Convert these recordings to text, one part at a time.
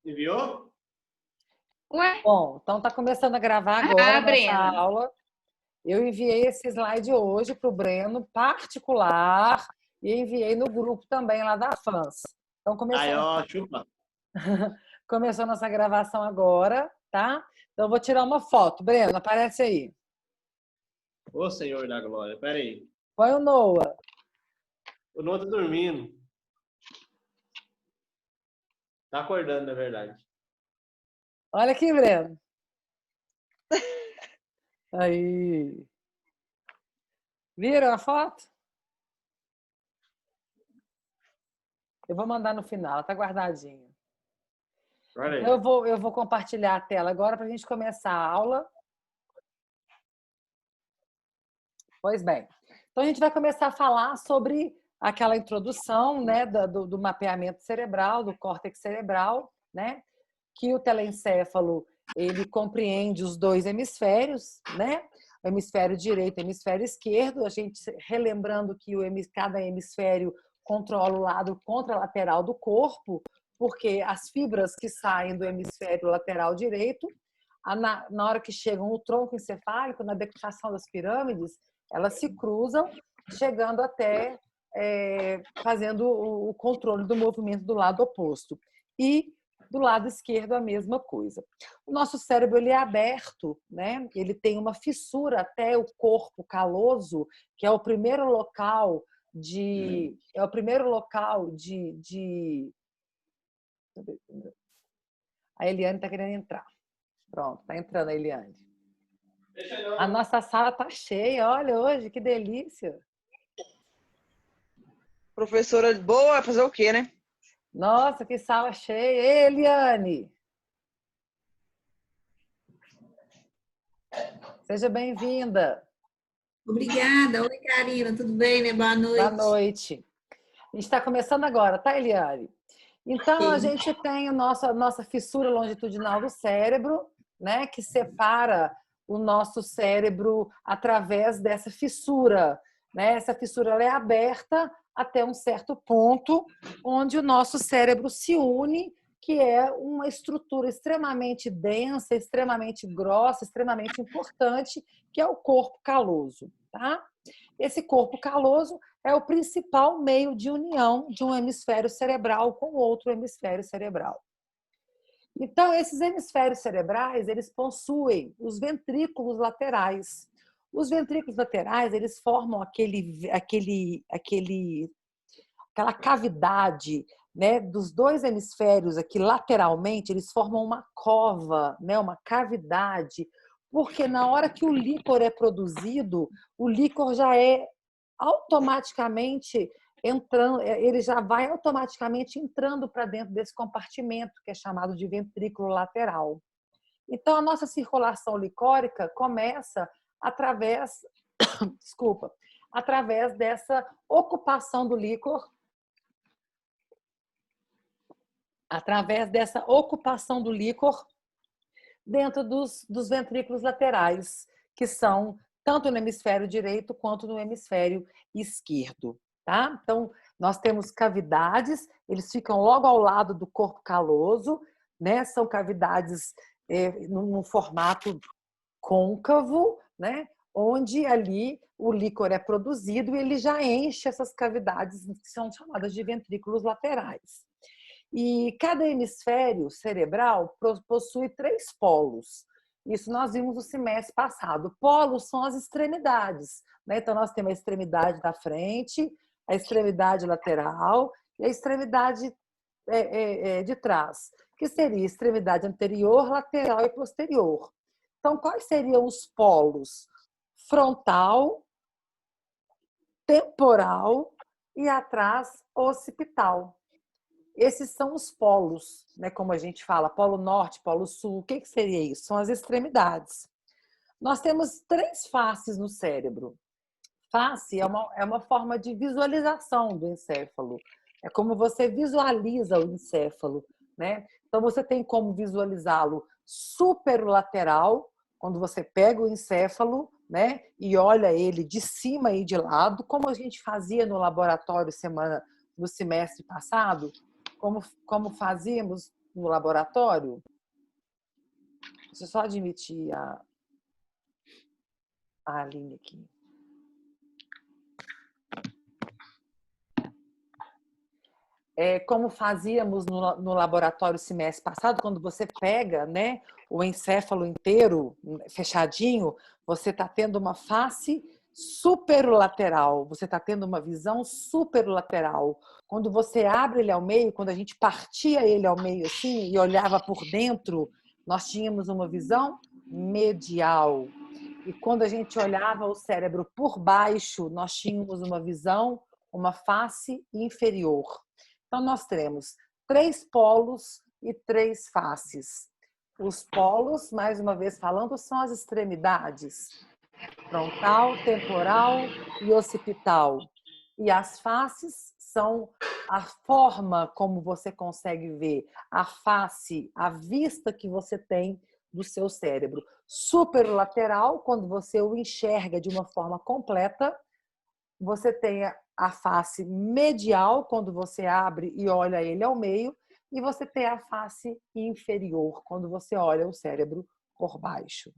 Enviou? Ué? Bom, então tá começando a gravar agora a nossa Brena. aula. Eu enviei esse slide hoje para o Breno particular e enviei no grupo também lá da Fãs. Então Aí, ó, chupa. começou nossa gravação agora, tá? Então eu vou tirar uma foto. Breno, aparece aí. Ô, Senhor da Glória, pera aí. Põe o Noah. O Noah tá dormindo. Tá acordando, na verdade. Olha aqui, Breno. Aí. Viram a foto? Eu vou mandar no final, tá guardadinho. Olha aí. Eu vou compartilhar a tela agora para a gente começar a aula. Pois bem. Então a gente vai começar a falar sobre aquela introdução, né, do mapeamento cerebral, do córtex cerebral, né, que o telencéfalo ele compreende os dois hemisférios, né, o hemisfério direito e o hemisfério esquerdo. A gente relembrando que cada hemisfério controla o lado contralateral do corpo, porque as fibras que saem do hemisfério lateral direito, na hora que chegam no tronco encefálico, na declinação das pirâmides, elas se cruzam, chegando até fazendo o controle do movimento do lado oposto. E do lado esquerdo a mesma coisa. O nosso cérebro ele é aberto, né? Ele tem uma fissura até o corpo caloso, que é o primeiro local de a Eliane está querendo entrar. Pronto, está entrando a Eliane. A nossa sala está cheia, olha hoje, que delícia. Professora boa, vai fazer o quê, né? Nossa, que sala cheia. Ei, Eliane! Seja bem-vinda. Obrigada. Oi, Karina, tudo bem, né? Boa noite. Boa noite. A gente está começando agora, tá, Eliane? Então, a gente tem a nossa fissura longitudinal do cérebro, né, que separa o nosso cérebro através dessa fissura. Né? Essa fissura ela é aberta até um certo ponto, onde o nosso cérebro se une, que é uma estrutura extremamente densa, extremamente grossa, extremamente importante, que é o corpo caloso. Tá? Esse corpo caloso é o principal meio de união de um hemisfério cerebral com outro hemisfério cerebral. Então, esses hemisférios cerebrais, eles possuem os ventrículos laterais. Os ventrículos laterais, eles formam aquela cavidade, né, dos dois hemisférios aqui lateralmente, eles formam uma cova, né, uma cavidade, porque na hora que o líquor é produzido, o líquor já é automaticamente entrando, ele já vai automaticamente entrando para dentro desse compartimento que é chamado de ventrículo lateral. Então a nossa circulação licórica começa através, através dessa ocupação do líquor, dentro dos ventrículos laterais, que são tanto no hemisfério direito quanto no hemisfério esquerdo. Tá? Então, nós temos cavidades, eles ficam logo ao lado do corpo caloso, né? São cavidades num formato côncavo, né? Onde ali o líquor é produzido e ele já enche essas cavidades que são chamadas de ventrículos laterais. E cada hemisfério cerebral possui 3 polos. Isso nós vimos no semestre passado. Polos são as extremidades. Né? Então, nós temos a extremidade da frente, a extremidade lateral e a extremidade de trás, que seria a extremidade anterior, lateral e posterior. Então, quais seriam os polos? Frontal, temporal e atrás occipital. Esses são os polos, né? Como a gente fala, polo norte, polo sul. O que seria isso? São as extremidades. Nós temos 3 faces no cérebro. Face é uma forma de visualização do encéfalo. É como você visualiza o encéfalo, né? Então, você tem como visualizá-lo superlateral, quando você pega o encéfalo, né, e olha ele de cima e de lado, como a gente fazia no laboratório no semestre passado, como fazíamos no laboratório. Deixa eu só admitir a Aline aqui. Como fazíamos no laboratório semestre passado, quando você pega, né, o encéfalo inteiro, fechadinho, você está tendo uma face superolateral, você está tendo uma visão superolateral. Quando você abre ele ao meio, quando a gente partia ele ao meio assim e olhava por dentro, nós tínhamos uma visão medial. E quando a gente olhava o cérebro por baixo, nós tínhamos uma visão, uma face inferior. Então, nós temos 3 polos e 3 faces. Os polos, mais uma vez falando, são as extremidades: frontal, temporal e occipital. E as faces são a forma como você consegue ver, a face, a vista que você tem do seu cérebro. Superolateral, quando você o enxerga de uma forma completa. Você tem a face medial, quando você abre e olha ele ao meio, e você tem a face inferior, quando você olha o cérebro por baixo.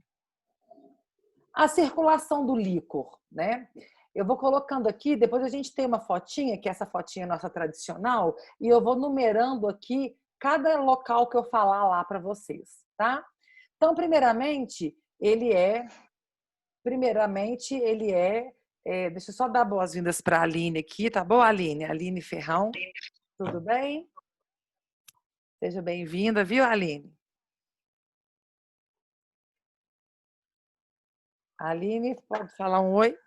A circulação do líquor, né? Eu vou colocando aqui, depois a gente tem uma fotinha, que essa fotinha é nossa tradicional, e eu vou numerando aqui cada local que eu falar lá para vocês, tá? Então, primeiramente, ele é deixa eu só dar boas-vindas para a Aline aqui, tá bom, Aline? Aline Ferrão, tudo bem? Seja bem-vinda, viu, Aline? Aline, pode falar um oi?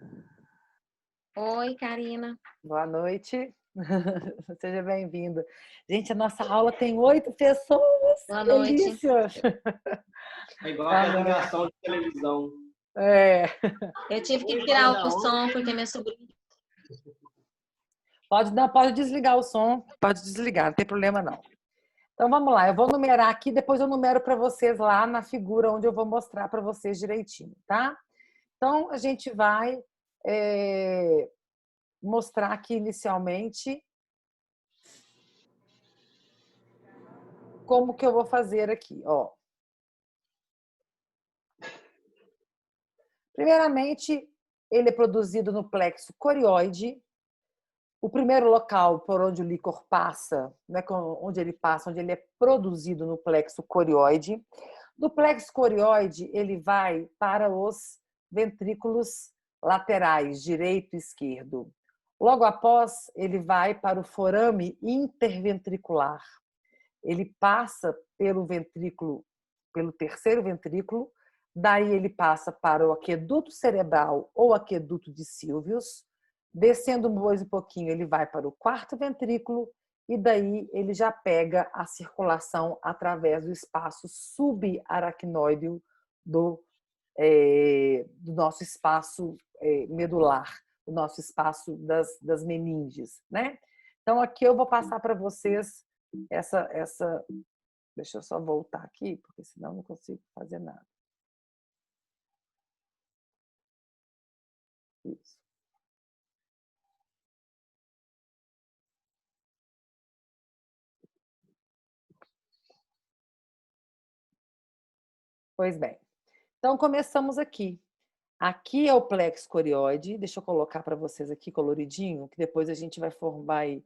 Oi, Karina. Boa noite. Seja bem-vinda. Gente, a nossa aula tem 8 pessoas. Boa noite. Delícia! É igual a apresentação de televisão. Eu tive que tirar o som porque minha sobrinha... Pode desligar o som, pode desligar, não tem problema não. Então vamos lá, eu vou numerar aqui, depois eu numero para vocês lá na figura onde eu vou mostrar para vocês direitinho, tá? Então a gente vai mostrar aqui inicialmente como que eu vou fazer aqui, ó. Primeiramente, ele é produzido no plexo corioide. O primeiro local por onde o líquor passa, né, onde ele é produzido no plexo corioide. Do plexo corioide, ele vai para os ventrículos laterais, direito e esquerdo. Logo após, ele vai para o forame interventricular. Ele passa pelo terceiro ventrículo, daí ele passa para o aqueduto cerebral ou aqueduto de Sylvius. Descendo mais um pouquinho, ele vai para o quarto ventrículo e daí ele já pega a circulação através do espaço subaracnoide do nosso espaço medular, do nosso espaço das meninges, né? Então, aqui eu vou passar para vocês essa... Deixa eu só voltar aqui, porque senão não consigo fazer nada. Isso. Pois bem. Então, começamos aqui. Aqui é o plexo corioide. Deixa eu colocar para vocês aqui coloridinho, que depois a gente vai formar e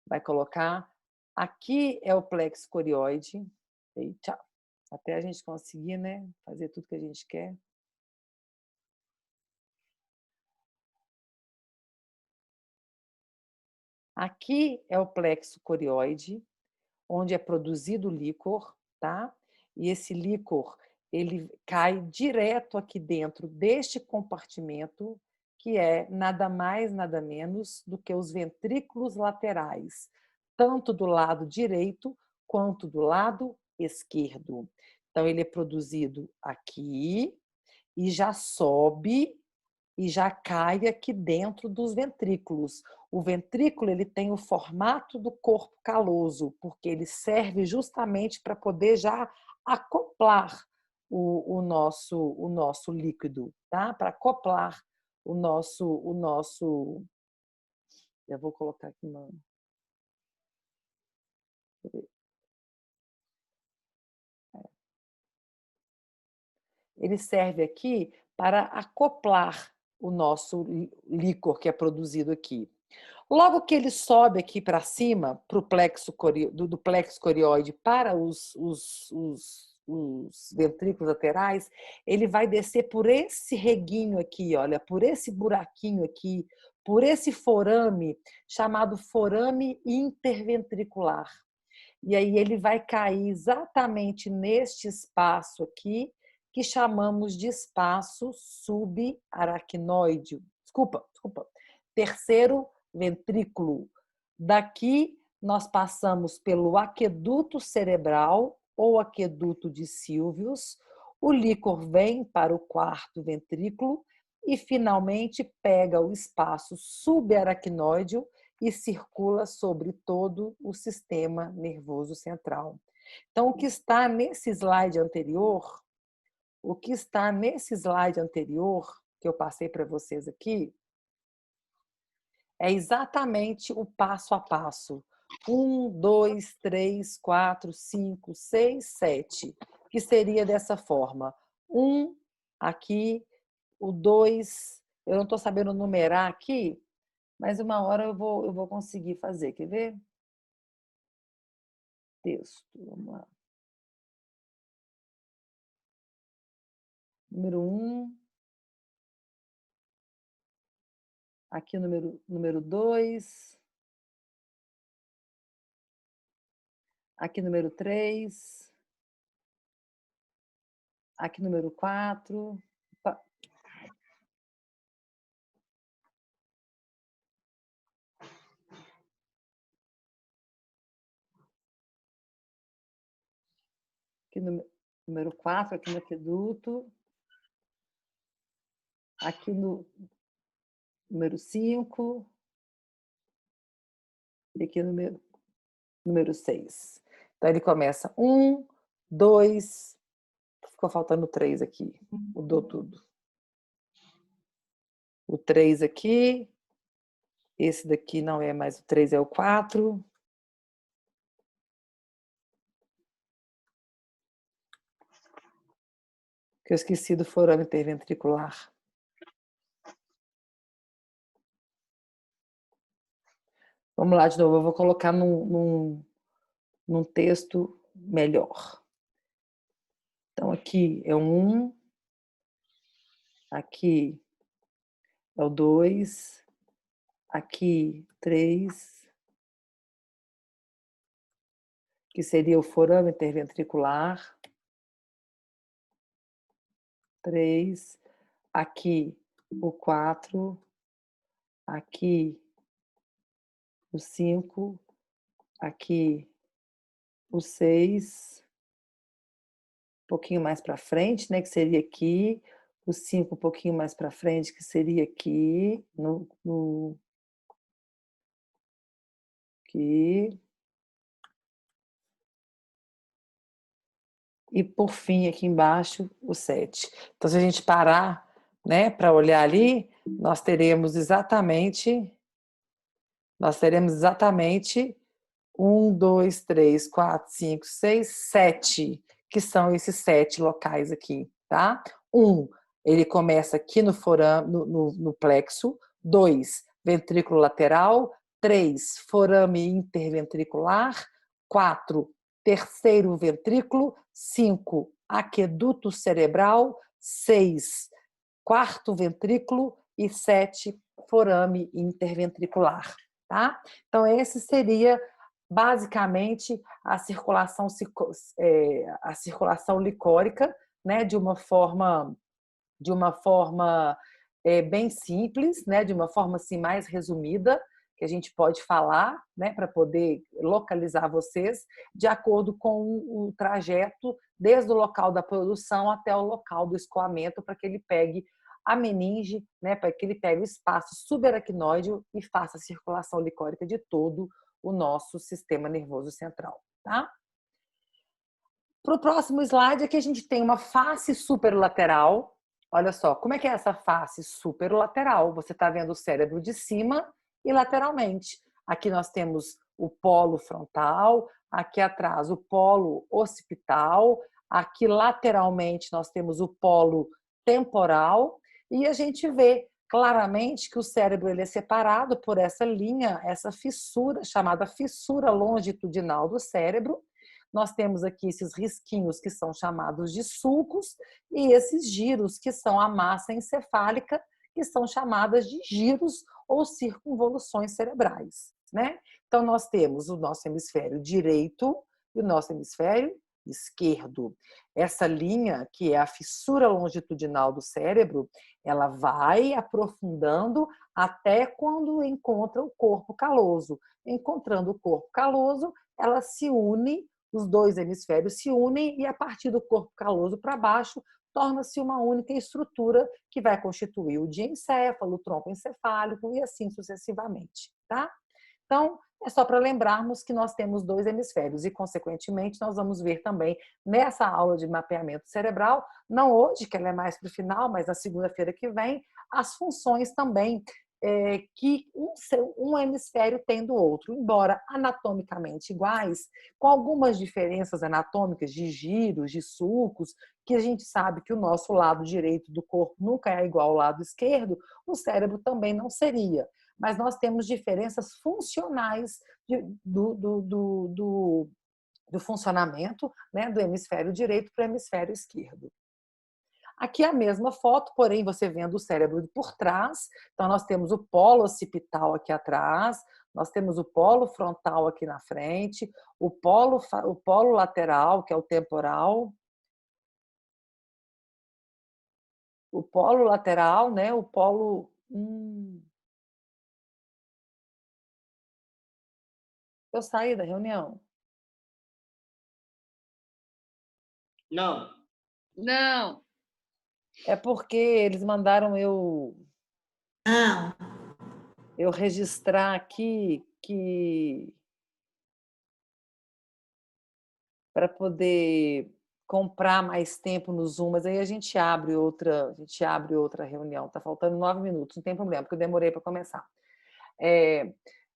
vai colocar. Aqui é o plexo corioide. Eita, até a gente conseguir, né, fazer tudo que a gente quer. Aqui é o plexo corioide, onde é produzido o líquor, tá? E esse líquor, ele cai direto aqui dentro deste compartimento, que é nada mais, nada menos do que os ventrículos laterais, tanto do lado direito quanto do lado esquerdo. Então, ele é produzido aqui e já sobe e já cai aqui dentro dos ventrículos. O ventrículo ele tem o formato do corpo caloso, porque ele serve justamente para poder já acoplar o nosso líquido, tá? Para acoplar o nosso. Eu vou colocar aqui uma. ele serve aqui para acoplar o nosso líquor que é produzido aqui. Logo que ele sobe aqui para cima, pro plexo do plexo corioide para os ventrículos laterais, ele vai descer por esse reguinho aqui, olha, por esse buraquinho aqui, por esse forame, chamado forame interventricular. E aí ele vai cair exatamente neste espaço aqui, que chamamos de espaço subaracnoide. Desculpa. Terceiro ventrículo. Daqui nós passamos pelo aqueduto cerebral ou aqueduto de Sylvius, o líquor vem para o quarto ventrículo e finalmente pega o espaço subaracnoide e circula sobre todo o sistema nervoso central. Então, o que está nesse slide anterior, que eu passei para vocês aqui, é exatamente o passo a passo. 1, 2, 3, 4, 5, 6, 7, que seria dessa forma. 1 aqui, o 2, eu não estou sabendo numerar aqui, mas uma hora eu vou conseguir fazer. Quer ver? Texto, vamos lá. Número 1. Aqui número 2. Aqui número 3. Aqui número 4. Aqui número 4, aqui no aqueduto. Aqui no número 5. E aqui no número 6. Então, ele começa 1, 2, ficou faltando 3 aqui, mudou tudo. O 3 aqui, esse daqui não é mais o 3, é o 4. Que eu esqueci do forame interventricular. Vamos lá de novo, eu vou colocar num texto melhor. Então, aqui é o 1, aqui é o 2, aqui 3, que seria o forame interventricular. 3, aqui o 4, aqui o 5, aqui o 6, um pouquinho mais para frente, né, que seria aqui, o 5 um pouquinho mais para frente, que seria aqui, aqui. E por fim, aqui embaixo, o 7. Então, se a gente parar, né, para olhar ali, nós teremos exatamente 1, 2, 3, 4, 5, 6, 7, que são esses 7 locais aqui, tá? 1, ele começa aqui no forame, no plexo. 2, ventrículo lateral. 3, forame interventricular. 4, terceiro ventrículo. 5, aqueduto cerebral. 6, quarto ventrículo. E 7, forame interventricular. Tá? Então, esse seria basicamente a circulação licórica, né? De uma forma bem simples, né? De uma forma assim, mais resumida, que a gente pode falar, né? Para poder localizar vocês, de acordo com o trajeto, desde o local da produção até o local do escoamento, para que ele pegue a meninge, né, para que ele pegue o espaço subaracnoide e faça a circulação licórica de todo o nosso sistema nervoso central. Tá? Para o próximo slide, aqui a gente tem uma face superolateral. Olha só, como é que é essa face superolateral? Você está vendo o cérebro de cima e lateralmente. Aqui nós temos o polo frontal, aqui atrás o polo occipital, Aqui lateralmente nós temos o polo temporal e a gente vê claramente que o cérebro ele é separado por essa linha, essa fissura, chamada fissura longitudinal do cérebro. Nós temos aqui esses risquinhos que são chamados de sulcos e esses giros que são a massa encefálica, que são chamadas de giros ou circunvoluções cerebrais, né? Então nós temos o nosso hemisfério direito e o nosso hemisfério esquerdo. Essa linha, que é a fissura longitudinal do cérebro, ela vai aprofundando até quando encontra o corpo caloso. Encontrando o corpo caloso, ela se une, os dois hemisférios se unem e a partir do corpo caloso para baixo torna-se uma única estrutura que vai constituir o diencéfalo, o tronco encefálico e assim sucessivamente, tá? Então, é só para lembrarmos que nós temos dois hemisférios e, consequentemente, nós vamos ver também nessa aula de mapeamento cerebral, não hoje, que ela é mais para o final, mas na segunda-feira que vem, as funções também que um hemisfério tem do outro, embora anatomicamente iguais, com algumas diferenças anatômicas de giros, de sulcos, que a gente sabe que o nosso lado direito do corpo nunca é igual ao lado esquerdo, o cérebro também não seria. Mas nós temos diferenças funcionais do funcionamento, né, do hemisfério direito para o hemisfério esquerdo. Aqui é a mesma foto, porém você vendo o cérebro por trás. Então nós temos o polo occipital aqui atrás, nós temos o polo frontal aqui na frente, o polo lateral, que é o temporal, o polo lateral, né, o polo... Eu saí da reunião. Não. Não. É porque eles mandaram eu registrar aqui que para poder comprar mais tempo no Zoom, mas aí a gente abre outra reunião. Tá faltando 9 minutos, não tem problema, porque eu demorei para começar.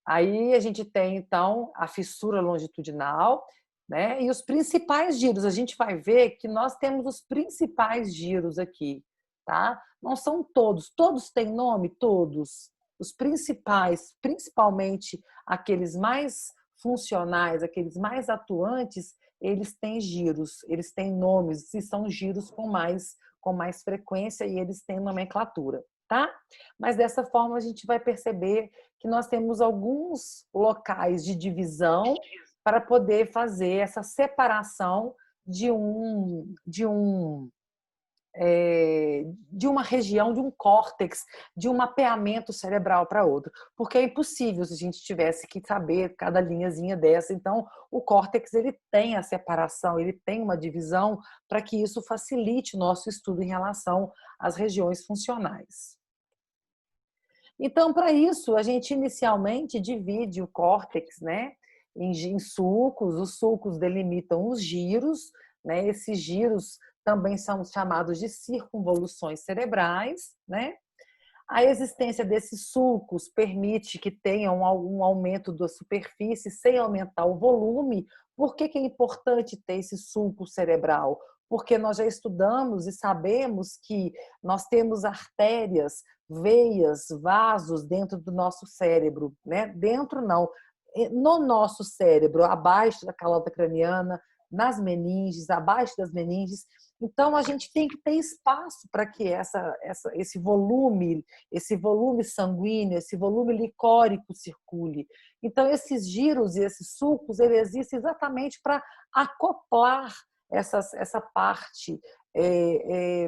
Aí a gente tem, então, a fissura longitudinal, né? E os principais giros. A gente vai ver que nós temos os principais giros aqui, tá? Não são todos têm nome, todos. Os principais, principalmente aqueles mais funcionais, aqueles mais atuantes, eles têm giros, eles têm nomes, e são giros com mais frequência e eles têm nomenclatura, tá? Mas dessa forma a gente vai perceber que nós temos alguns locais de divisão para poder fazer essa separação de uma região, de um córtex, de um mapeamento cerebral para outro. Porque é impossível se a gente tivesse que saber cada linhazinha dessa. Então, o córtex ele tem a separação, ele tem uma divisão para que isso facilite o nosso estudo em relação às regiões funcionais. Então, para isso, a gente inicialmente divide o córtex, né, em sulcos. Os sulcos delimitam os giros, né? Esses giros também são chamados de circunvoluções cerebrais, né? A existência desses sulcos permite que tenham um aumento da superfície sem aumentar o volume. Por que é importante ter esse sulco cerebral? Porque nós já estudamos e sabemos que nós temos artérias, veias, vasos dentro do nosso cérebro, né? Dentro não, no nosso cérebro, abaixo da calota craniana, nas meninges, abaixo das meninges. Então a gente tem que ter espaço para que esse volume sanguíneo, esse volume licórico circule. Então esses giros e esses sulcos, eles existem exatamente para acoplar essa parte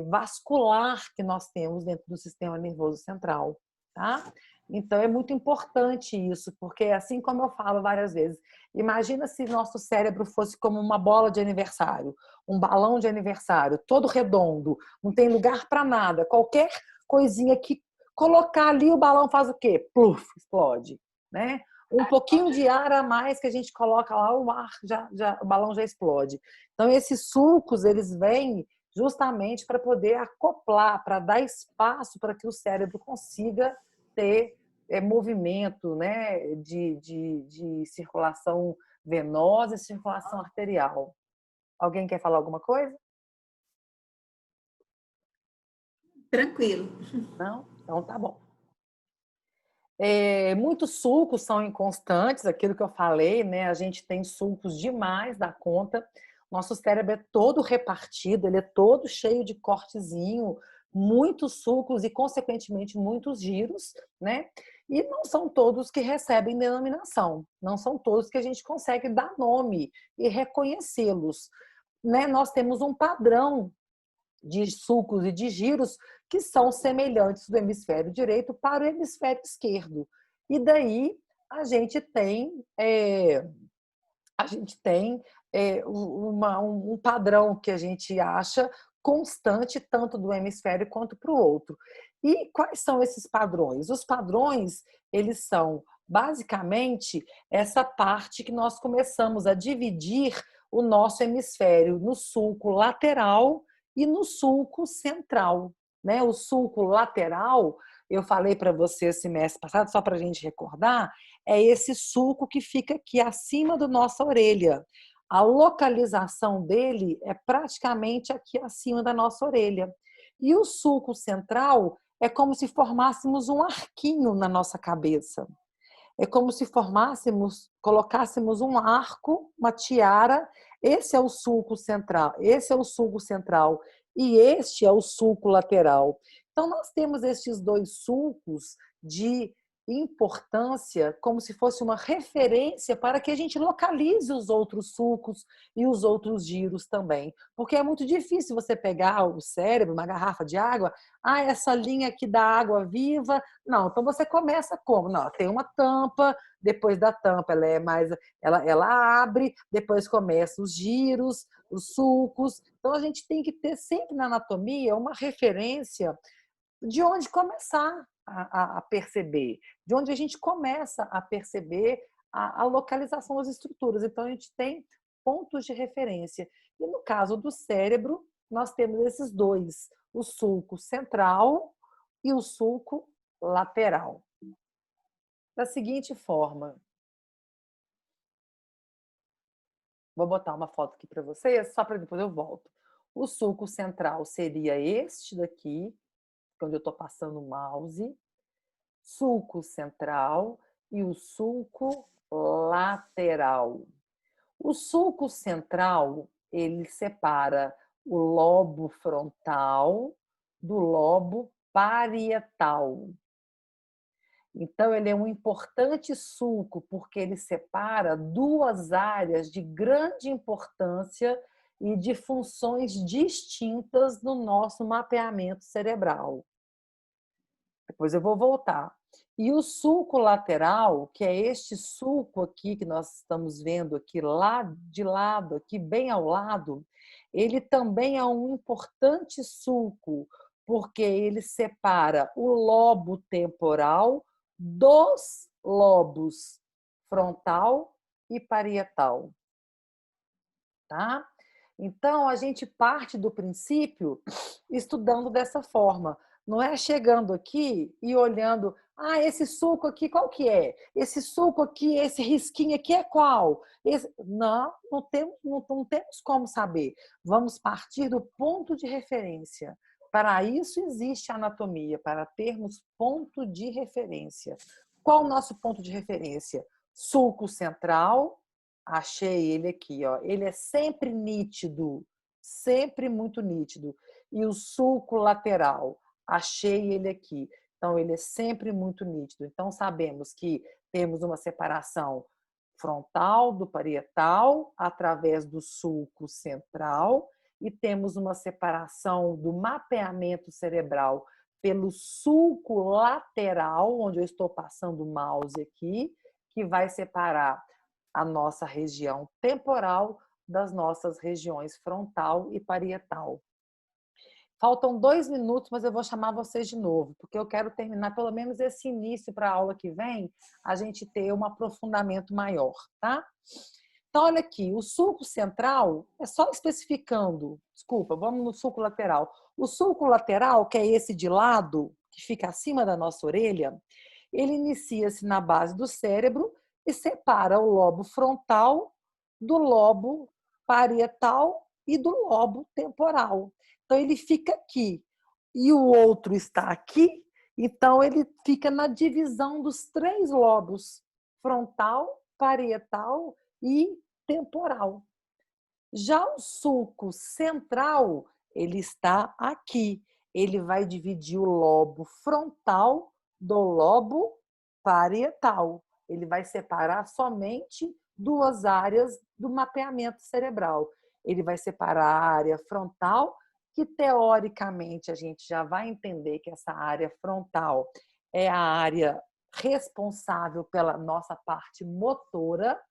vascular que nós temos dentro do sistema nervoso central, tá? Então é muito importante isso, porque assim como eu falo várias vezes, imagina se nosso cérebro fosse como uma bola de aniversário, um balão de aniversário, todo redondo, não tem lugar para nada, qualquer coisinha que colocar ali, o balão faz o quê? Pluf, explode, né? Um pouquinho de ar a mais que a gente coloca lá, o balão já explode. Então esses sulcos, eles vêm justamente para poder acoplar, para dar espaço para que o cérebro consiga ter movimento, né, de circulação venosa e circulação arterial. Alguém quer falar alguma coisa? Tranquilo. Não? Então tá bom. Muitos sulcos são inconstantes, aquilo que eu falei, né? A gente tem sulcos demais da conta. Nosso cérebro é todo repartido, ele é todo cheio de cortezinho, muitos sulcos e, consequentemente, muitos giros, né? E não são todos que recebem denominação, não são todos que a gente consegue dar nome e reconhecê-los, né? Nós temos um padrão de sulcos e de giros que são semelhantes do hemisfério direito para o hemisfério esquerdo. E daí a gente tem um padrão que a gente acha constante tanto do hemisfério quanto para o outro. E quais são esses padrões? Os padrões, eles são basicamente essa parte que nós começamos a dividir o nosso hemisfério no sulco lateral e no sulco central, né? O sulco lateral, eu falei para você semestre passado, só para a gente recordar, é esse sulco que fica aqui acima da nossa orelha. A localização dele é praticamente aqui acima da nossa orelha. E o sulco central é como se formássemos um arquinho na nossa cabeça. É como se colocássemos um arco, uma tiara. Esse é o sulco central, esse é o sulco central e este é o sulco lateral. Então, nós temos estes dois sulcos de importância, como se fosse uma referência para que a gente localize os outros sulcos e os outros giros também. Porque é muito difícil você pegar o cérebro, uma garrafa de água, essa linha aqui da água viva. Não, então você começa como? Não, tem uma tampa, depois da tampa ela abre, depois começa os giros, os sulcos. Então a gente tem que ter sempre na anatomia uma referência de onde começar a perceber, de onde a gente começa a perceber a localização das estruturas. Então a gente tem pontos de referência. E no caso do cérebro, nós temos esses dois, o sulco central e o sulco lateral. Da seguinte forma, vou botar uma foto aqui para vocês, só para depois eu volto. O sulco central seria este daqui, onde eu estou passando o mouse, sulco central e o sulco lateral. O sulco central, ele separa o lobo frontal do lobo parietal. Então, ele é um importante sulco porque ele separa duas áreas de grande importância e de funções distintas no nosso mapeamento cerebral. Depois eu vou voltar. E o sulco lateral, que é este sulco aqui que nós estamos vendo aqui lá de lado, aqui bem ao lado, ele também é um importante sulco, porque ele separa o lobo temporal dos lobos frontal e parietal. Tá? Então, a gente parte do princípio estudando dessa forma. Não é chegando aqui e olhando, esse sulco aqui, qual que é? Esse sulco aqui, esse risquinho aqui é qual? Não temos como saber. Vamos partir do ponto de referência. Para isso existe a anatomia, para termos ponto de referência. Qual o nosso ponto de referência? Sulco central, achei ele aqui, ó. Ele é sempre nítido, sempre muito nítido. E o sulco lateral, achei ele aqui. Então, ele é sempre muito nítido. Então, sabemos que temos uma separação frontal do parietal através do sulco central e temos uma separação do mapeamento cerebral pelo sulco lateral, onde eu estou passando o mouse aqui, que vai separar a nossa região temporal das nossas regiões frontal e parietal. Faltam 2 minutos, mas eu vou chamar vocês de novo, porque eu quero terminar pelo menos esse início para a aula que vem, a gente ter um aprofundamento maior, tá? Então, olha aqui, o sulco central, é só especificando, desculpa, vamos no sulco lateral. O sulco lateral, que é esse de lado, que fica acima da nossa orelha, ele inicia-se na base do cérebro e separa o lobo frontal do lobo parietal e do lobo temporal. Então, ele fica aqui e o outro está aqui, então ele fica na divisão dos 3 lobos, frontal, parietal e temporal. Já o sulco central, ele está aqui. Ele vai dividir o lobo frontal do lobo parietal. Ele vai separar somente 2 áreas do mapeamento cerebral. Ele vai separar a área frontal, que teoricamente a gente já vai entender que essa área frontal é a área responsável pela nossa parte motora,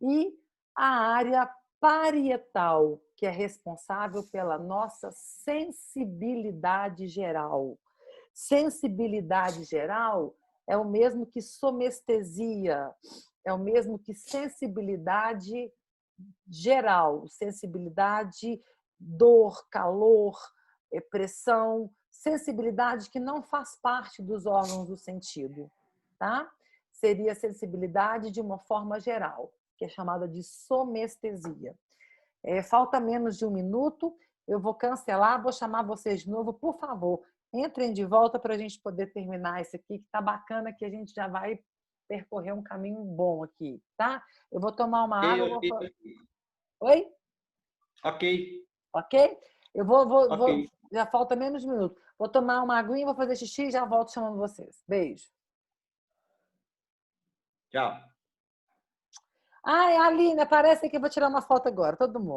e a área parietal, que é responsável pela nossa sensibilidade geral. Sensibilidade geral é o mesmo que somestesia, é o mesmo que sensibilidade geral, sensibilidade, dor, calor, pressão, sensibilidade que não faz parte dos órgãos do sentido, tá? Seria sensibilidade de uma forma geral, que é chamada de somestesia. Falta menos de 1 minuto, eu vou cancelar, vou chamar vocês de novo, por favor, entrem de volta para a gente poder terminar isso aqui, que tá bacana, que a gente já vai percorrer um caminho bom aqui, tá? Eu vou tomar uma água. Oi? Ok. Ok? Eu vou, Ok. já falta menos de 1 minuto. Vou tomar uma aguinha, vou fazer xixi e já volto chamando vocês. Beijo. Tchau. Ai, Aline, aparece aqui, eu vou tirar uma foto agora, todo mundo.